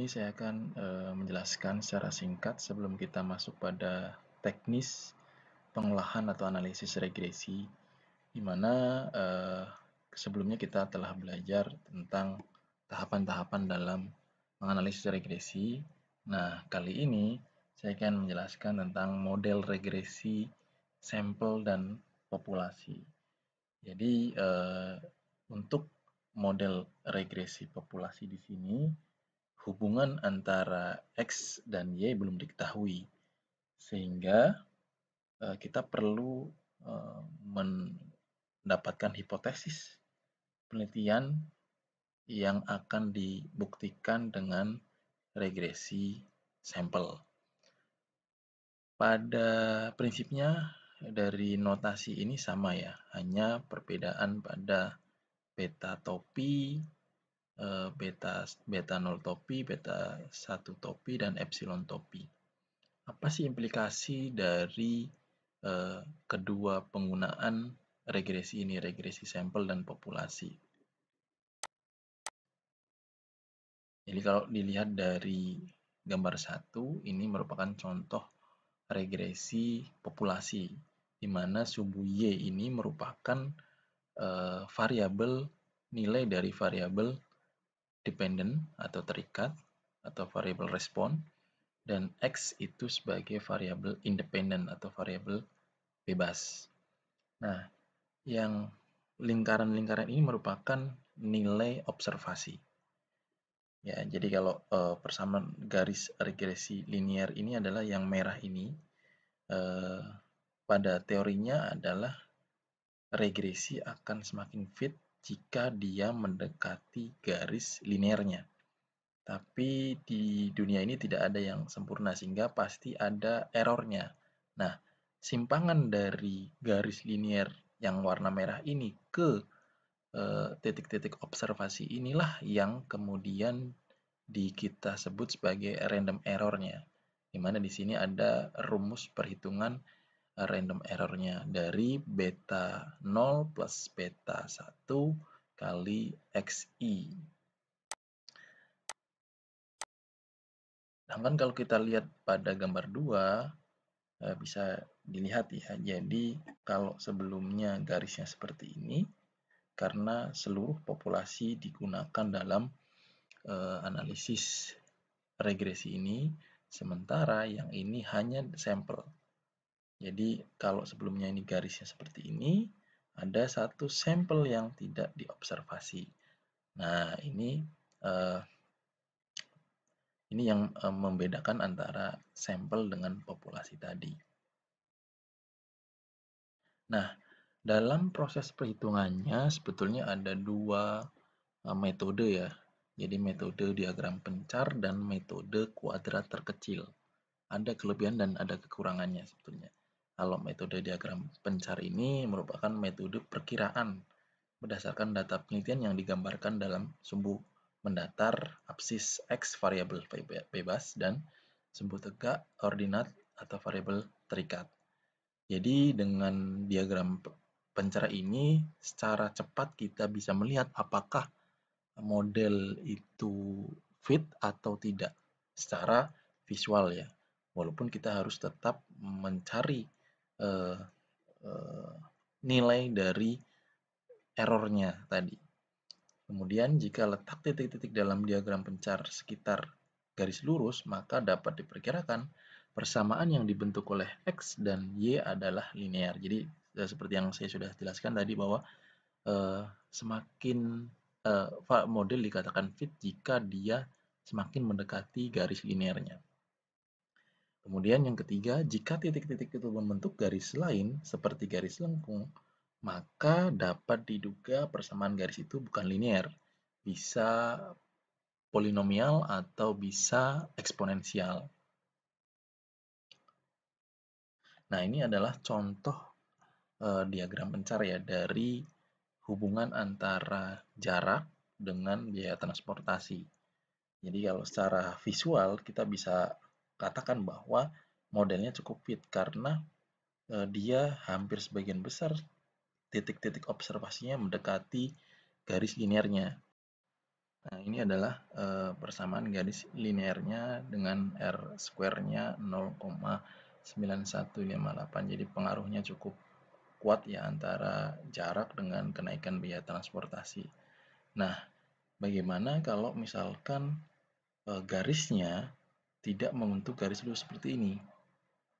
saya akan menjelaskan secara singkat sebelum kita masuk pada teknis pengolahan atau analisis regresi, di mana sebelumnya kita telah belajar tentang tahapan-tahapan dalam menganalisis regresi. Nah, kali ini saya akan menjelaskan tentang model regresi sampel dan populasi. Jadi, untuk model regresi populasi di sini, hubungan antara X dan Y belum diketahui, sehingga kita perlu mendapatkan hipotesis penelitian yang akan dibuktikan dengan regresi sampel. Pada prinsipnya dari notasi ini sama ya, hanya perbedaan pada beta topi, beta 0 topi, beta 1 topi, dan epsilon topi. Apa sih implikasi dari kedua penggunaan regresi ini, regresi sampel dan populasi? Jadi kalau dilihat dari gambar 1, ini merupakan contoh regresi populasi, di mana sumbu Y ini merupakan variabel nilai dari variabel dependent atau terikat atau variabel respon, dan X itu sebagai variabel independen atau variabel bebas. Nah, yang lingkaran-lingkaran ini merupakan nilai observasi. Ya, jadi kalau persamaan garis regresi linear ini adalah yang merah ini, pada teorinya adalah regresi akan semakin fit jika dia mendekati garis linearnya. Tapi di dunia ini tidak ada yang sempurna, sehingga pasti ada errornya. Nah, simpangan dari garis linear yang warna merah ini ke titik-titik observasi inilah yang kemudian kita sebut sebagai random errornya, di mana di sini ada rumus perhitungan random errornya dari beta 0 plus beta 1 kali XI. Sedangkan kalau kita lihat pada gambar 2, bisa dilihat ya, jadi kalau sebelumnya garisnya seperti ini, karena seluruh populasi digunakan dalam analisis regresi ini, sementara yang ini hanya sampel. Jadi kalau sebelumnya ini garisnya seperti ini, ada satu sampel yang tidak diobservasi. Nah, ini yang membedakan antara sampel dengan populasi tadi. Nah, dalam proses perhitungannya sebetulnya ada dua metode ya. Jadi metode diagram pencar dan metode kuadrat terkecil. Ada kelebihan dan ada kekurangannya sebetulnya. Kalau metode diagram pencar ini merupakan metode perkiraan berdasarkan data penelitian yang digambarkan dalam sumbu mendatar, absis X variabel bebas, dan sumbu tegak, ordinat, atau variabel terikat. Jadi dengan diagram pencar ini secara cepat kita bisa melihat apakah model itu fit atau tidak secara visual ya. Walaupun kita harus tetap mencari nilai dari errornya tadi. Kemudian jika letak titik-titik dalam diagram pencar sekitar garis lurus, maka dapat diperkirakan persamaan yang dibentuk oleh X dan Y adalah linear. Jadi seperti yang saya sudah jelaskan tadi bahwa semakin model dikatakan fit jika dia semakin mendekati garis linearnya. Kemudian yang ketiga, jika titik-titik itu membentuk garis lain seperti garis lengkung, maka dapat diduga persamaan garis itu bukan linear, bisa polinomial atau bisa eksponensial. Nah, ini adalah contoh diagram pencar ya dari hubungan antara jarak dengan biaya transportasi. Jadi kalau secara visual kita bisa katakan bahwa modelnya cukup fit karena dia hampir sebagian besar titik-titik observasinya mendekati garis linearnya. Nah, ini adalah persamaan garis linearnya dengan R square-nya 0,9158. Jadi pengaruhnya cukup kuat ya antara jarak dengan kenaikan biaya transportasi. Nah, bagaimana kalau misalkan garisnya tidak membentuk garis lurus seperti ini?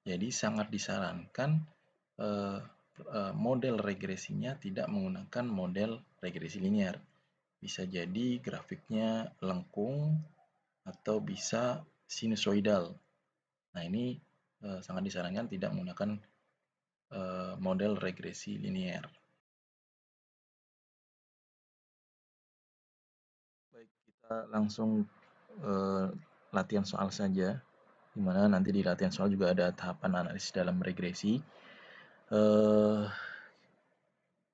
Jadi sangat disarankan model regresinya tidak menggunakan model regresi linear. Bisa jadi grafiknya lengkung atau bisa sinusoidal. Nah, ini sangat disarankan tidak menggunakan model regresi linear. Baik, kita langsung latihan soal saja, di mana nanti di latihan soal juga ada tahapan analisis dalam regresi.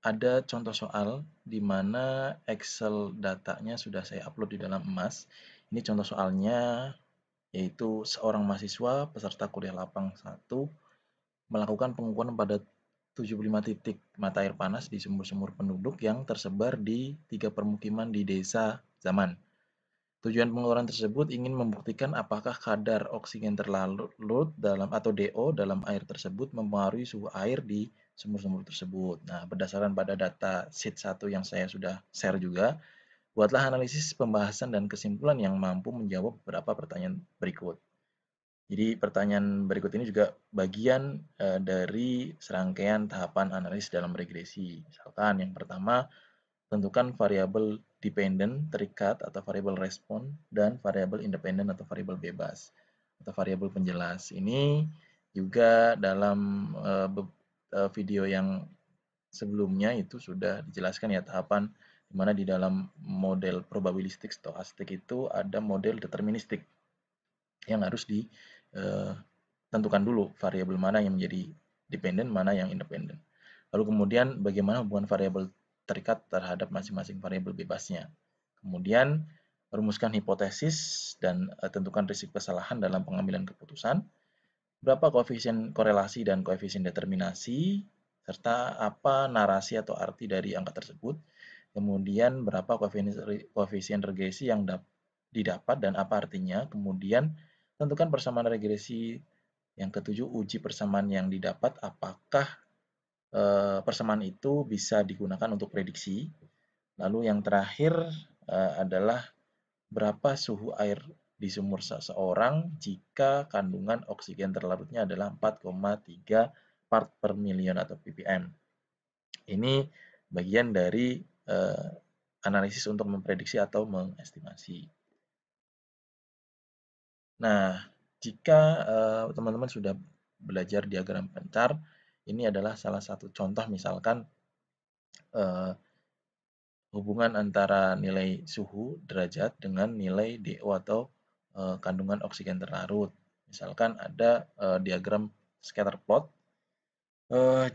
Ada contoh soal di mana Excel datanya sudah saya upload di dalam emas. Ini contoh soalnya, yaitu seorang mahasiswa peserta kuliah lapang 1 melakukan pengukuran pada 75 titik mata air panas di sumur-sumur penduduk yang tersebar di 3 permukiman di desa Zaman. Tujuan pengeluaran tersebut ingin membuktikan apakah kadar oksigen terlarut dalam atau DO dalam air tersebut mempengaruhi suhu air di sumur-sumur tersebut. Nah, berdasarkan pada data sheet 1 yang saya sudah share juga, buatlah analisis pembahasan dan kesimpulan yang mampu menjawab beberapa pertanyaan berikut. Jadi pertanyaan berikut ini juga bagian dari serangkaian tahapan analisis dalam regresi. Misalkan yang pertama, tentukan variabel dependent terikat atau variabel respon dan variabel independen atau variabel bebas atau variabel penjelas. Ini juga dalam video yang sebelumnya itu sudah dijelaskan ya tahapan di mana di dalam model probabilistik stokastik itu ada model deterministik yang harus ditentukan dulu variabel mana yang menjadi dependen, mana yang independen. Lalu kemudian bagaimana hubungan variabel terikat terhadap masing-masing variabel bebasnya. Kemudian rumuskan hipotesis dan tentukan risiko kesalahan dalam pengambilan keputusan. Berapa koefisien korelasi dan koefisien determinasi, serta apa narasi atau arti dari angka tersebut. Kemudian berapa koefisien regresi yang didapat dan apa artinya. Kemudian tentukan persamaan regresi. Yang ketujuh, uji persamaan yang didapat apakah persamaan itu bisa digunakan untuk prediksi. Lalu yang terakhir adalah berapa suhu air di sumur seseorang jika kandungan oksigen terlarutnya adalah 4,3 part per million atau ppm. Ini bagian dari analisis untuk memprediksi atau mengestimasi. Nah, jika teman-teman sudah belajar diagram pencar, ini adalah salah satu contoh misalkan hubungan antara nilai suhu derajat dengan nilai DO atau kandungan oksigen terlarut. Misalkan ada diagram scatter plot.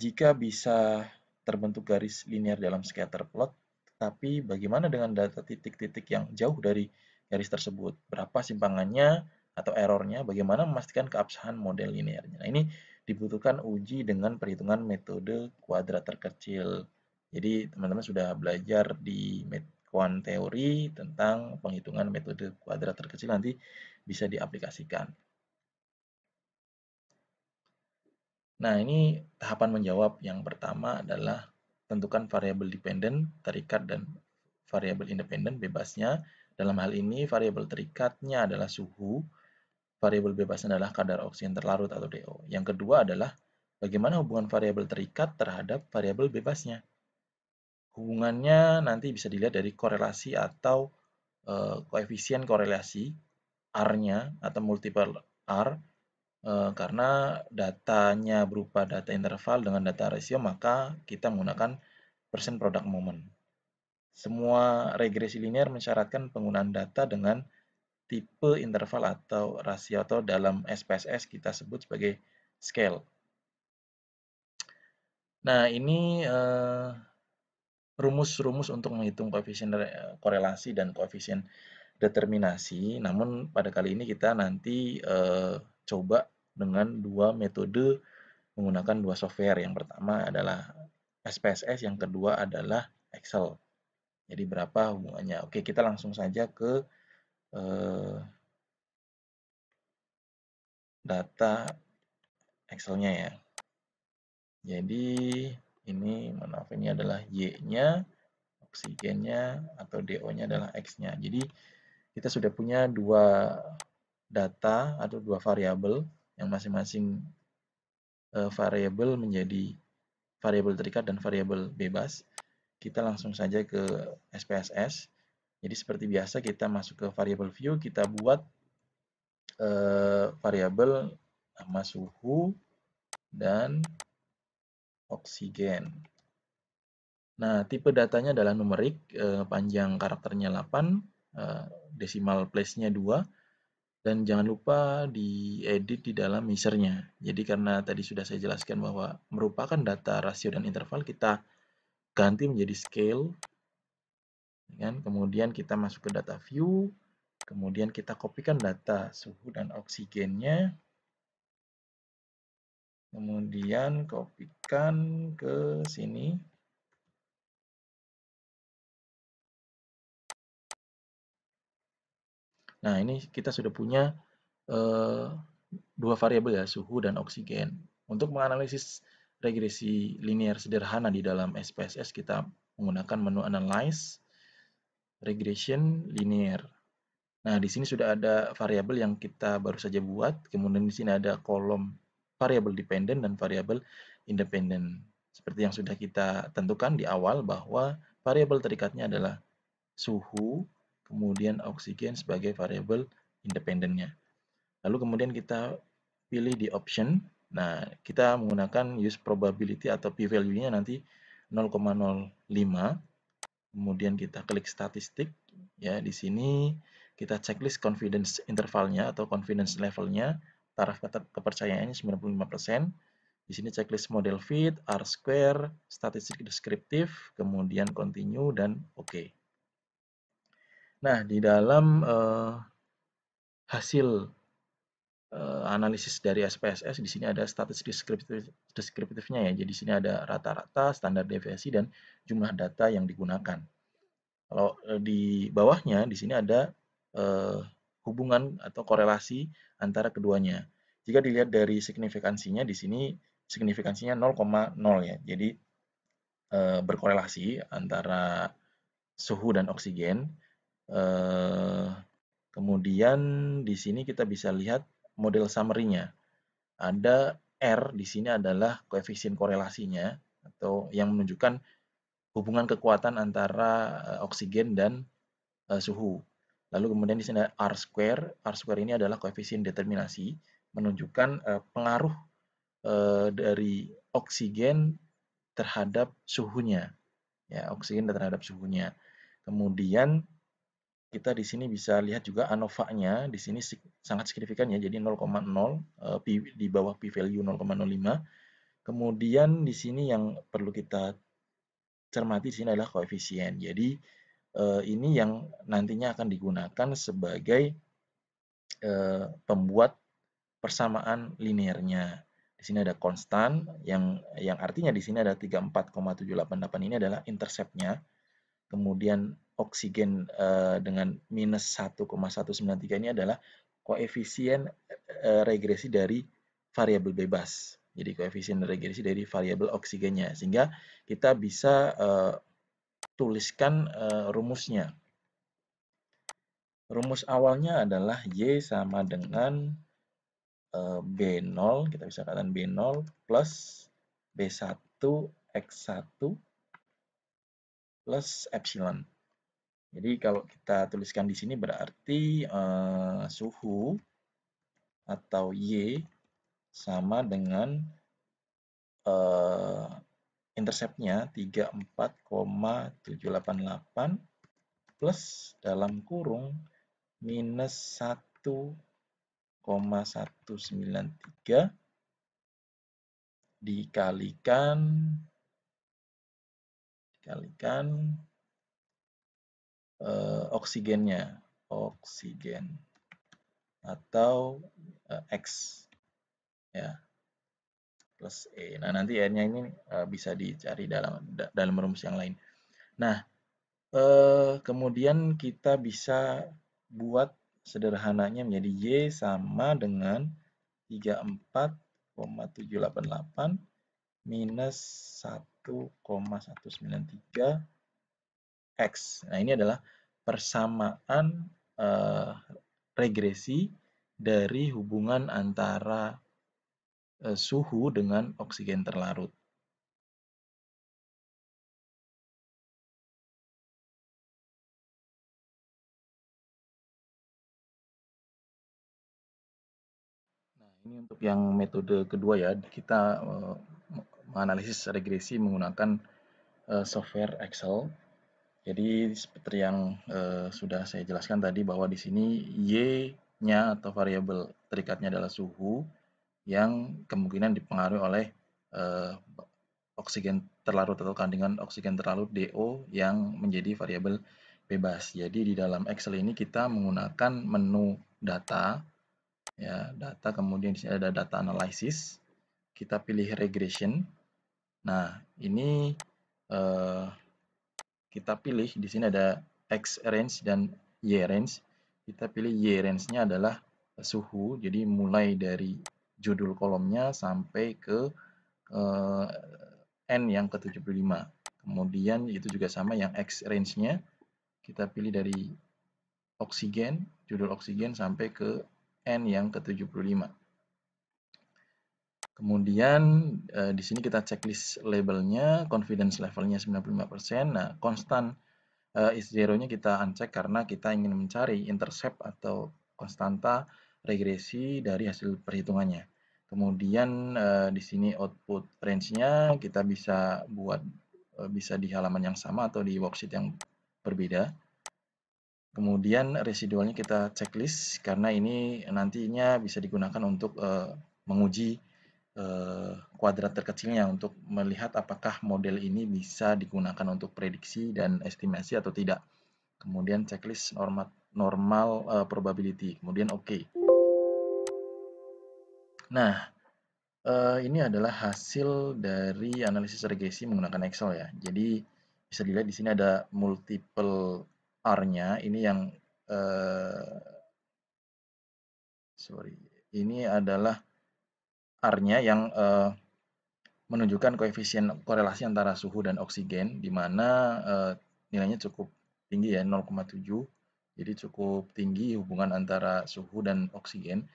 Jika bisa terbentuk garis linear dalam scatter plot, tapi bagaimana dengan data titik-titik yang jauh dari garis tersebut? Berapa simpangannya atau errornya? Bagaimana memastikan keabsahan model linearnya? Nah, ini dibutuhkan uji dengan perhitungan metode kuadrat terkecil. Jadi teman-teman sudah belajar di kuant teori tentang penghitungan metode kuadrat terkecil, nanti bisa diaplikasikan. Nah, ini tahapan menjawab. Yang pertama adalah tentukan variabel dependen, terikat, dan variabel independen bebasnya. Dalam hal ini, variabel terikatnya adalah suhu, variabel bebasnya adalah kadar oksigen terlarut atau DO. Yang kedua adalah bagaimana hubungan variabel terikat terhadap variabel bebasnya. Hubungannya nanti bisa dilihat dari korelasi atau koefisien korelasi R-nya atau multiple R, karena datanya berupa data interval dengan data rasio, maka kita menggunakan persen product moment. Semua regresi linear mensyaratkan penggunaan data dengan tipe interval atau rasio atau dalam SPSS kita sebut sebagai scale. Nah, ini rumus-rumus untuk menghitung koefisien korelasi dan koefisien determinasi. Namun pada kali ini kita nanti coba dengan dua metode menggunakan dua software. Yang pertama adalah SPSS, yang kedua adalah Excel. Jadi berapa hubungannya? Oke, kita langsung saja ke data Excel-nya ya. Jadi ini, maaf, ini adalah Y-nya, oksigennya atau DO-nya adalah X-nya. Jadi kita sudah punya dua data atau dua variabel yang masing-masing variabel menjadi variabel terikat dan variabel bebas. Kita langsung saja ke SPSS. Jadi seperti biasa kita masuk ke variabel view, kita buat variabel nama suhu dan oksigen. Nah, tipe datanya adalah numerik, panjang karakternya 8, decimal place-nya 2, dan jangan lupa diedit di dalam measure-nya. Jadi karena tadi sudah saya jelaskan bahwa merupakan data rasio dan interval, kita ganti menjadi scale, kan? Kemudian kita masuk ke data view, kemudian kita kopikan data suhu dan oksigennya, kemudian kopikan ke sini. Nah, ini kita sudah punya dua variabel ya, suhu dan oksigen. Untuk menganalisis regresi linear sederhana di dalam SPSS, kita menggunakan menu Analyze, Regression Linear. Nah, di sini sudah ada variabel yang kita baru saja buat, kemudian di sini ada kolom variabel dependent dan variabel independent. Seperti yang sudah kita tentukan di awal bahwa variabel terikatnya adalah suhu, kemudian oksigen sebagai variabel independennya. Lalu kemudian kita pilih di option. Nah, kita menggunakan use probability atau p-value-nya nanti 0,05. Kemudian kita klik statistik. Ya, di sini kita checklist confidence intervalnya atau confidence levelnya, taraf kepercayaannya 95%. Di sini checklist model fit, R-square, statistik deskriptif, kemudian continue dan OK. Nah, di dalam hasil analisis dari SPSS, di sini ada statistik deskriptifnya ya. Jadi di sini ada rata-rata, standar deviasi, dan jumlah data yang digunakan. Kalau di bawahnya, di sini ada hubungan atau korelasi antara keduanya. Jika dilihat dari signifikansinya, di sini signifikansinya 0,0 ya. Jadi berkorelasi antara suhu dan oksigen. Kemudian di sini kita bisa lihat model summary-nya. Ada R di sini adalah koefisien korelasinya atau yang menunjukkan hubungan kekuatan antara oksigen dan suhu. Lalu kemudian di sini ada R square. R square ini adalah koefisien determinasi, menunjukkan pengaruh dari oksigen terhadap suhunya. Ya, oksigen terhadap suhunya. Kemudian kita di sini bisa lihat juga ANOVA-nya di sini sangat signifikan ya, jadi 0,0 di bawah p-value 0,05. Kemudian di sini yang perlu kita cermati di sini adalah koefisien. Jadi ini yang nantinya akan digunakan sebagai pembuat persamaan linearnya. Di sini ada konstan yang artinya di sini ada 34,788, ini adalah intercept-nya. Kemudian oksigen dengan minus 1,193 ini adalah koefisien regresi dari variabel bebas. Jadi koefisien regresi dari variabel oksigennya. Sehingga kita bisa tuliskan rumusnya. Rumus awalnya adalah Y sama dengan B0, kita bisa katakan B0 plus B1 X1 plus epsilon. Jadi kalau kita tuliskan di sini berarti suhu atau Y sama dengan interceptnya 34,788 plus dalam kurung minus 1,193 dikalikan oksigennya, oksigen atau X ya, plus E. Nah, nanti N-nya ini bisa dicari dalam rumus yang lain. Nah, Kemudian kita bisa buat sederhananya menjadi Y sama dengan 34,788 minus 1,193 X. Nah, ini adalah persamaan regresi dari hubungan antara suhu dengan oksigen terlarut. Nah, ini untuk yang metode kedua ya, kita menganalisis regresi menggunakan software Excel. Jadi seperti yang sudah saya jelaskan tadi bahwa di sini Y-nya atau variabel terikatnya adalah suhu yang kemungkinan dipengaruhi oleh oksigen terlarut atau kandungan oksigen terlarut DO yang menjadi variabel bebas. Jadi di dalam Excel ini kita menggunakan menu data, ya data, kemudian di sini ada data analysis, kita pilih regression. Nah ini kita pilih di sini ada X range dan Y range. Kita pilih Y range-nya adalah suhu, jadi mulai dari judul kolomnya sampai ke N yang ke-75. Kemudian itu juga sama yang X range-nya, kita pilih dari oksigen, judul oksigen sampai ke N yang ke-75. Kemudian di sini kita checklist labelnya, confidence levelnya 95%. Nah, konstan is zero-nya kita uncheck karena kita ingin mencari intercept atau konstanta regresi dari hasil perhitungannya. Kemudian di sini output range-nya kita bisa buat bisa di halaman yang sama atau di worksheet yang berbeda. Kemudian residualnya kita checklist karena ini nantinya bisa digunakan untuk menguji kuadrat terkecilnya untuk melihat apakah model ini bisa digunakan untuk prediksi dan estimasi atau tidak. Kemudian checklist normal probability, kemudian oke. Nah, ini adalah hasil dari analisis regresi menggunakan Excel ya. Jadi bisa dilihat di sini ada multiple R-nya. Ini yang ini adalah R-nya yang menunjukkan koefisien korelasi antara suhu dan oksigen, di mana nilainya cukup tinggi ya, 0,7. Jadi cukup tinggi hubungan antara suhu dan oksigen.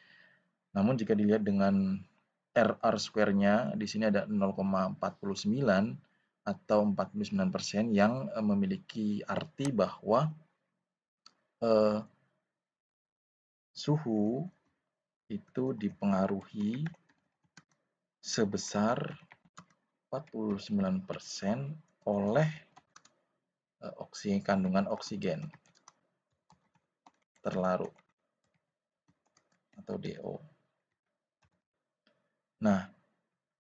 Namun jika dilihat dengan RR square-nya, di sini ada 0,49 atau 49% yang memiliki arti bahwa suhu itu dipengaruhi sebesar 49% oleh kandungan oksigen terlarut atau DO. Nah,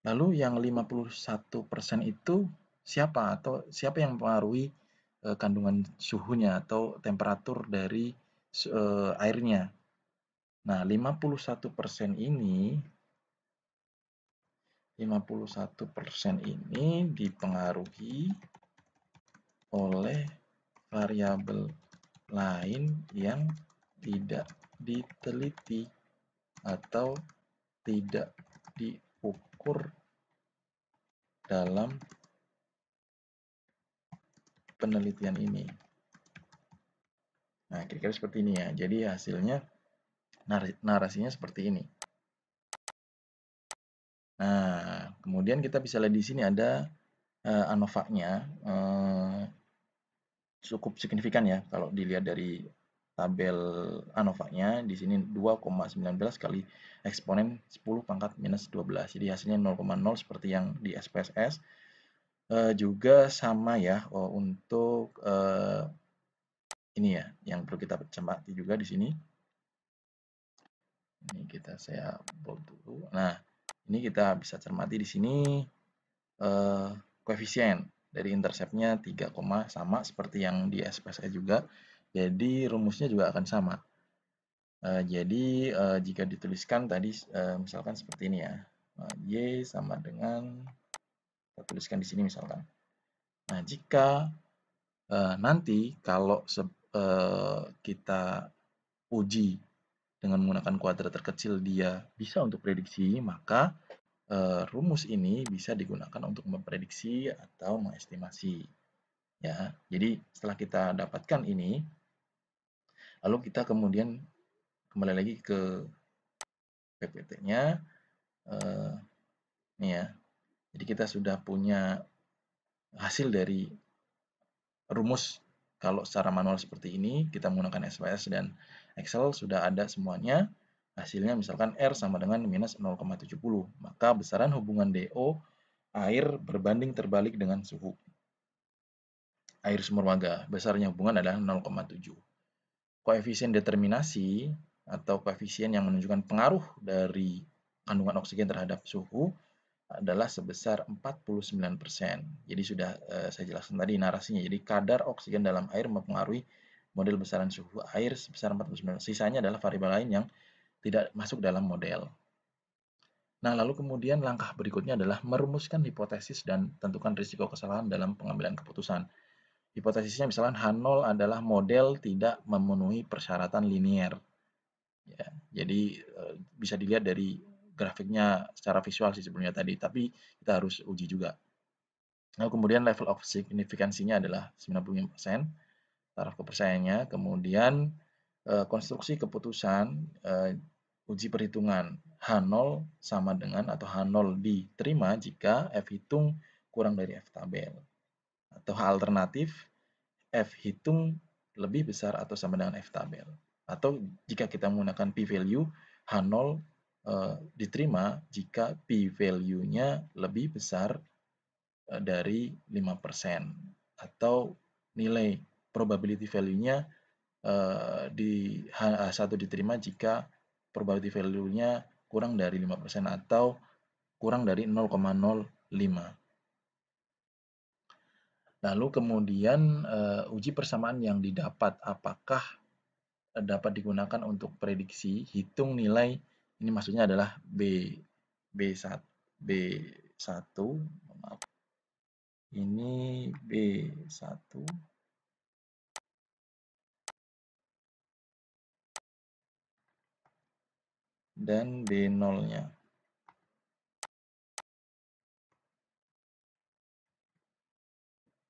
lalu yang 51% itu siapa atau siapa yang mempengaruhi kandungan suhunya atau temperatur dari airnya? Nah, 51% ini dipengaruhi oleh variabel lain yang tidak diteliti atau tidak diukur dalam penelitian ini. Nah, kira-kira seperti ini ya. Jadi hasilnya narasinya seperti ini. Nah, kemudian kita bisa lihat di sini ada ANOVA-nya cukup signifikan ya kalau dilihat dari tabel ANOVA-nya di sini 2,19 kali eksponen 10 pangkat minus 12. Jadi hasilnya 0,0 seperti yang di SPSS. Juga sama ya untuk ini ya yang perlu kita cermati juga di sini. Ini saya bold dulu. Nah, ini kita bisa cermati di sini koefisien dari interceptnya 3, sama seperti yang di SPSS juga. Jadi rumusnya juga akan sama. Jadi jika dituliskan tadi misalkan seperti ini ya. Y sama dengan kita tuliskan di sini misalkan. Nah, jika Nanti kalau kita uji dengan menggunakan kuadrat terkecil dia bisa untuk prediksi, maka rumus ini bisa digunakan untuk memprediksi atau mengestimasi. Ya, jadi setelah kita dapatkan ini, lalu kita kemudian kembali lagi ke PPT-nya. Nih ya, jadi kita sudah punya hasil dari rumus. Kalau secara manual seperti ini, kita menggunakan SPSS dan Excel sudah ada semuanya. Hasilnya misalkan R sama dengan minus 0,70. Maka besaran hubungan DO air berbanding terbalik dengan suhu air sumber warga. Besarnya hubungan adalah 0,7. Koefisien determinasi atau koefisien yang menunjukkan pengaruh dari kandungan oksigen terhadap suhu adalah sebesar 49%. Jadi sudah saya jelaskan tadi narasinya. Jadi kadar oksigen dalam air mempengaruhi model besaran suhu air sebesar 49%. Sisanya adalah variabel lain yang tidak masuk dalam model. Nah, lalu kemudian langkah berikutnya adalah merumuskan hipotesis dan tentukan risiko kesalahan dalam pengambilan keputusan. Hipotesisnya misalkan H0 adalah model tidak memenuhi persyaratan linier. Ya, jadi bisa dilihat dari grafiknya secara visual sih sebenarnya tadi, tapi kita harus uji juga. Lalu kemudian level of signifikansinya adalah 95%, taraf kepercayaannya. Kemudian konstruksi keputusan, uji perhitungan H0 sama dengan atau H0 diterima jika F hitung kurang dari F tabel. Atau alternatif F hitung lebih besar atau sama dengan F tabel. Atau jika kita menggunakan p-value, H0 diterima jika p-value-nya lebih besar dari 5%. Atau nilai probability value-nya di H1 diterima jika probability value-nya kurang dari 5% atau kurang dari 0,05. Lalu kemudian uji persamaan yang didapat apakah dapat digunakan untuk prediksi hitung nilai, ini maksudnya adalah B1, maaf, ini B1 dan B0-nya.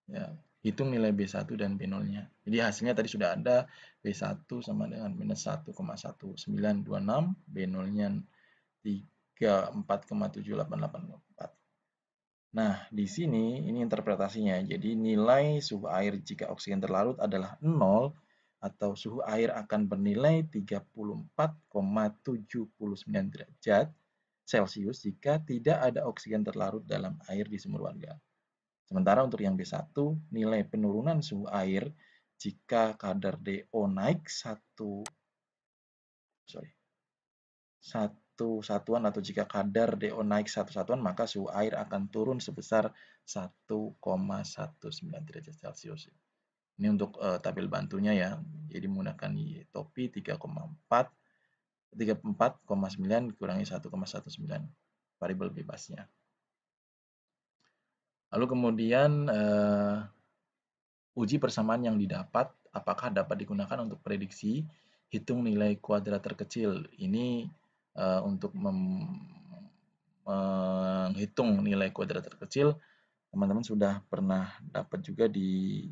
Ya, hitung nilai B1 dan B0-nya. Jadi hasilnya tadi sudah ada, B1 sama dengan minus 1,1926, B0-nya 34,7884. Nah, di sini ini interpretasinya. Jadi nilai suhu air jika oksigen terlarut adalah 0 atau suhu air akan bernilai 34,79 derajat Celcius jika tidak ada oksigen terlarut dalam air di sumur warga. Sementara untuk yang B1, nilai penurunan suhu air jika kadar DO naik satu satuan atau jika kadar DO naik satu satuan, maka suhu air akan turun sebesar 1,19 derajat Celcius. Ini untuk tabel bantunya ya. Jadi menggunakan topi 34,9 kurangi 1,19 variabel bebasnya. Lalu kemudian uji persamaan yang didapat apakah dapat digunakan untuk prediksi hitung nilai kuadrat terkecil. Ini untuk menghitung nilai kuadrat terkecil, teman-teman sudah pernah dapat juga di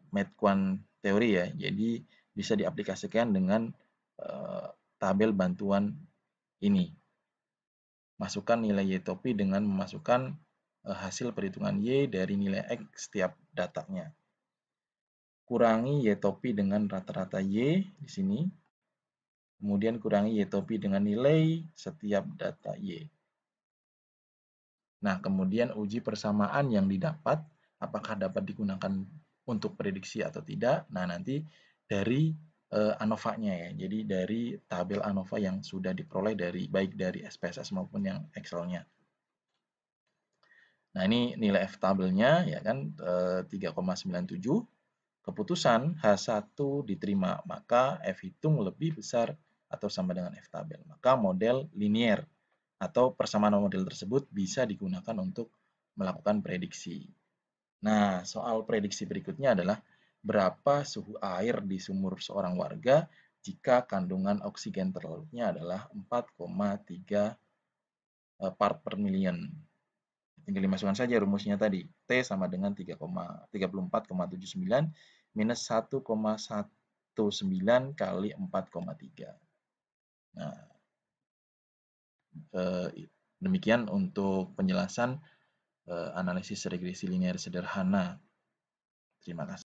MathQuant teori ya. Jadi bisa diaplikasikan dengan tabel bantuan ini. Masukkan nilai Y topi dengan memasukkan hasil perhitungan Y dari nilai X setiap datanya. Kurangi Y topi dengan rata-rata Y di sini. Kemudian kurangi Y topi dengan nilai setiap data Y. Nah, kemudian uji persamaan yang didapat, apakah dapat digunakan untuk prediksi atau tidak. Nah, nanti dari ANOVA-nya ya. Jadi dari tabel ANOVA yang sudah diperoleh baik dari SPSS maupun yang Excel-nya. Nah, ini nilai F tabelnya ya kan 3,97. Keputusan H1 diterima, maka F hitung lebih besar atau sama dengan F tabel. Maka model linier atau persamaan model tersebut bisa digunakan untuk melakukan prediksi. Nah, soal prediksi berikutnya adalah berapa suhu air di sumur seorang warga jika kandungan oksigen terlarutnya adalah 4,3 part per million. Tinggal dimasukkan saja rumusnya tadi. T sama dengan 34,79 minus 1,19 kali 4,3. Nah, demikian untuk penjelasan analisis regresi linear sederhana. Terima kasih.